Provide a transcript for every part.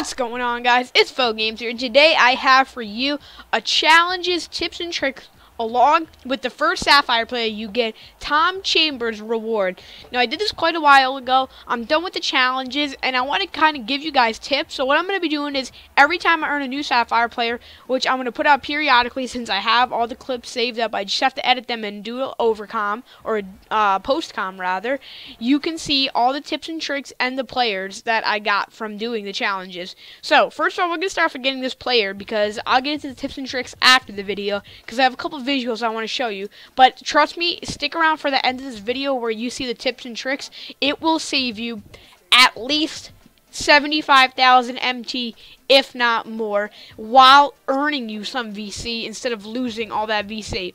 What's going on, guys? It's Faux Games here. Today I have for you a challenges, tips, and tricks. Along with the first Sapphire player, you get Tom Chambers reward. Now, I did this quite a while ago. I'm done with the challenges, and I want to kind of give you guys tips. So what I'm going to be doing is, every time I earn a new Sapphire player, which I'm going to put out periodically since I have all the clips saved up, I just have to edit them and do an overcom, or postcom rather, you can see all the tips and tricks and the players that I got from doing the challenges. So, first of all, we're going to start off with getting this player, because I'll get into the tips and tricks after the video, because I have a couple of visuals I want to show you. But trust me, stick around for the end of this video where you see the tips and tricks. It will save you at least 75,000 MT, if not more, while earning you some VC instead of losing all that VC.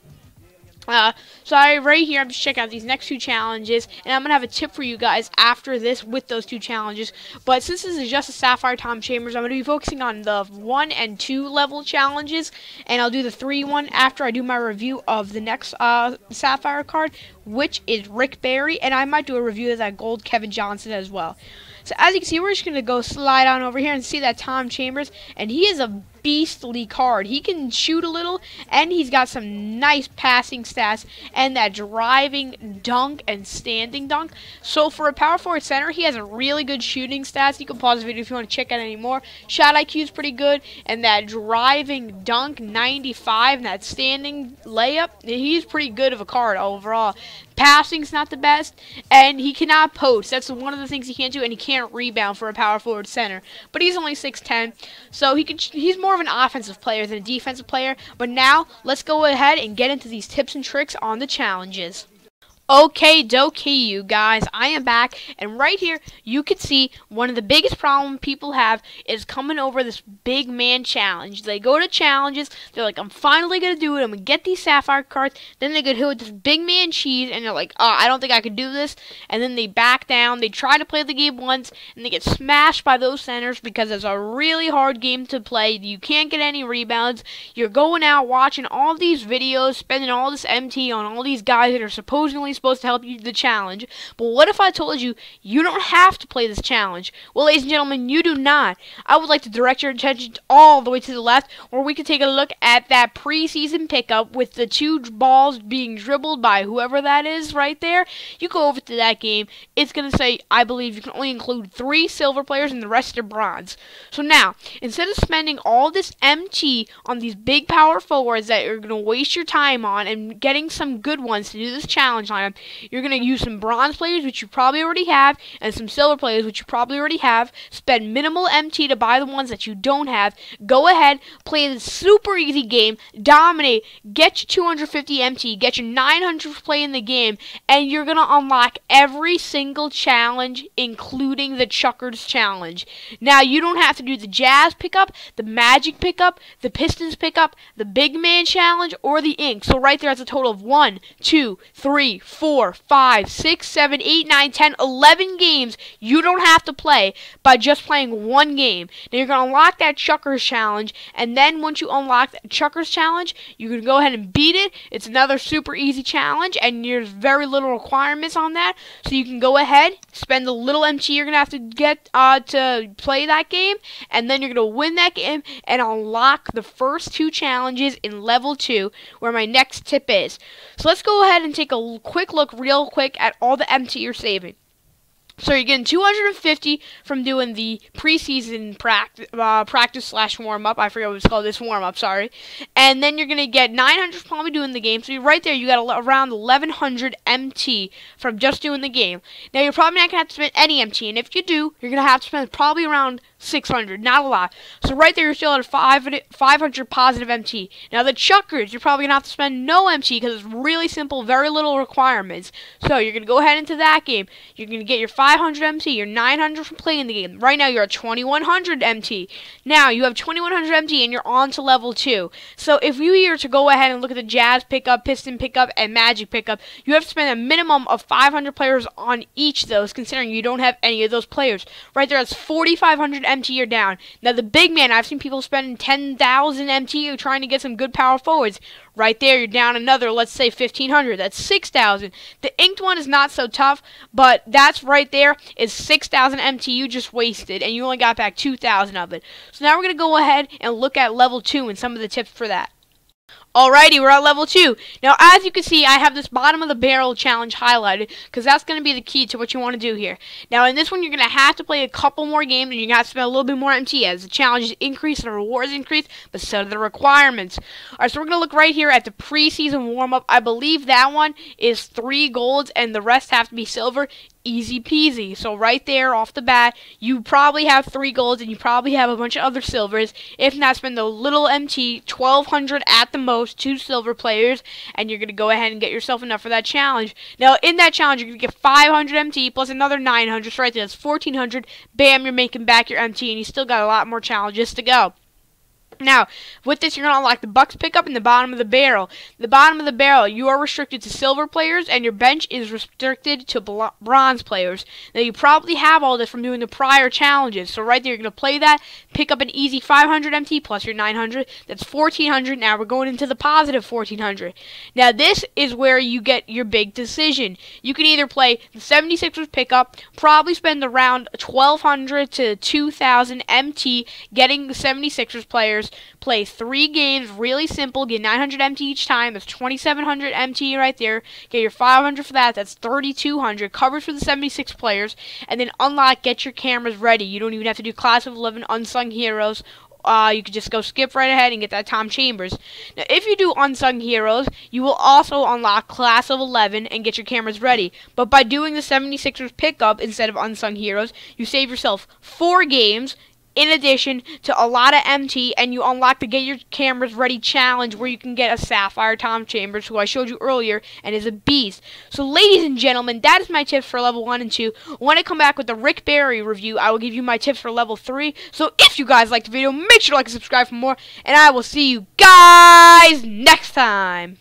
So right here, I'm just checking out these next two challenges, and I'm going to have a tip for you guys after this with those two challenges. But since this is just a Sapphire Tom Chambers, I'm going to be focusing on the 1 and 2 level challenges, and I'll do the 3 one after I do my review of the next Sapphire card, which is Rick Barry, and I might do a review of that gold Kevin Johnson as well. So as you can see, we're just going to go slide on over here and see that Tom Chambers, and he is a beastly card. He can shoot a little, and he's got some nice passing stats, and that driving dunk and standing dunk. So for a power forward center, he has a really good shooting stats. You can pause the video if you want to check out any more. Shot IQ is pretty good, and that driving dunk 95 and that standing layup, he's pretty good of a card overall. Passing's not the best, and he cannot post. That's one of the things he can't do, and he can't rebound for a power forward center. But he's only 6'10", so he's more of an offensive player than a defensive player. But now, let's go ahead and get into these tips and tricks on the challenges. Okay, dokie, you guys, I am back, and right here, you can see one of the biggest problems people have is coming over this big man challenge. They go to challenges, they're like, I'm finally going to do it, I'm going to get these Sapphire cards, then they get hit with this big man cheese, and they're like, oh, I don't think I can do this, and then they back down, they try to play the game once, and they get smashed by those centers because it's a really hard game to play. You can't get any rebounds, you're going out watching all these videos, spending all this MT on all these guys that are supposedly supposed to help you the challenge. But what if I told you you don't have to play this challenge? Well, ladies and gentlemen, you do not. I would like to direct your attention all the way to the left, where we can take a look at that preseason pickup with the 2 balls being dribbled by whoever that is right there. You go over to that game, it's going to say, I believe you can only include 3 silver players and the rest are bronze. So now, instead of spending all this MT on these big power forwards that you're going to waste your time on and getting some good ones to do this challenge on them, you're going to use some bronze players, which you probably already have, and some silver players, which you probably already have. Spend minimal MT to buy the ones that you don't have. Go ahead, play this super easy game, dominate, get your 250 MT, get your 900 for playing the game, and you're going to unlock every single challenge, including the Chuckers challenge. Now, you don't have to do the Jazz pickup, the Magic pickup, the Pistons pickup, the Big Man challenge, or the Ink. So right there, that's a total of 1, 2, 3, 4, 5, 6, 7, 8, 9, 10, 11 games you don't have to play by just playing one game. Now you're going to unlock that Chuckers challenge, and then once you unlock that Chuckers challenge, you can go ahead and beat it. It's another super easy challenge, and there's very little requirements on that, so you can go ahead, spend the little MT you're going to have to get to play that game, and then you're going to win that game and unlock the first 2 challenges in level 2, where my next tip is. So let's go ahead and take a quick look real quick at all the MT you're saving. So you're getting 250 from doing the preseason practice slash warm-up. I forget what it's called, this warm-up, sorry. And then you're going to get 900 from probably doing the game. So right there, you got around 1100 MT from just doing the game. Now, you're probably not going to have to spend any MT. And if you do, you're going to have to spend probably around 600, not a lot. So right there, you're still at 500 positive MT. Now, the Chuckers, you're probably going to have to spend no MT because it's really simple, very little requirements. So you're going to go ahead into that game. You're going to get your 500 MT, your 900 from playing the game. Right now, you're at 2100 MT. Now, you have 2100 MT, and you're on to level 2. So if you were to go ahead and look at the Jazz pickup, Piston pickup, and Magic pickup, you have to spend a minimum of 500 players on each of those, considering you don't have any of those players. Right there, that's 4500 MT or down. Now the big man, I've seen people spending 10,000 MT trying to get some good power forwards. Right there, you're down another, let's say 1,500. That's 6,000. The inked one is not so tough, but that's right there is 6,000 MT you just wasted, and you only got back 2,000 of it. So now we're going to go ahead and look at level 2 and some of the tips for that. Alrighty, we're at level 2. Now, as you can see, I have this bottom of the barrel challenge highlighted because that's going to be the key to what you want to do here. Now, in this one, you're going to have to play a couple more games and you're going to have to spend a little bit more MT as the challenges increase and the rewards increase, but so do the requirements. Alright, so we're going to look right here at the preseason warm-up. I believe that one is 3 golds and the rest have to be silver. Easy peasy. So right there off the bat, you probably have 3 golds and you probably have a bunch of other silvers. If not, spend a little MT, 1,200 at the most, 2 silver players, and you're going to go ahead and get yourself enough for that challenge. Now, in that challenge, you're going to get 500 MT plus another 900. So right there, that's 1,400. Bam, you're making back your MT, and you still got a lot more challenges to go. Now, with this, you're going to unlock the Bucks pickup in the bottom of the barrel. The bottom of the barrel, you are restricted to silver players, and your bench is restricted to bronze players. Now, you probably have all this from doing the prior challenges. So right there, you're going to play that, pick up an easy 500 MT plus your 900. That's 1,400. Now, we're going into the positive 1,400. Now, this is where you get your big decision. You can either play the 76ers pickup, probably spend around 1,200 to 2,000 MT getting the 76ers players, play 3 games, really simple, get 900 MT each time, that's 2,700 MT right there, get your 500 for that, that's 3,200, covers for the 76 players, and then unlock, get your cameras ready. You don't even have to do Class of 11 Unsung Heroes. You could just go skip right ahead and get that Tom Chambers. Now, if you do Unsung Heroes, you will also unlock Class of 11 and get your cameras ready. But by doing the 76ers pickup instead of Unsung Heroes, you save yourself 4 games, in addition to a lot of MT, and you unlock the Get Your Cameras Ready challenge where you can get a Sapphire Tom Chambers, who I showed you earlier, and is a beast. So, ladies and gentlemen, that is my tips for level 1 and 2. When I come back with the Rick Barry review, I will give you my tips for level 3. So, if you guys liked the video, make sure to like and subscribe for more, and I will see you guys next time.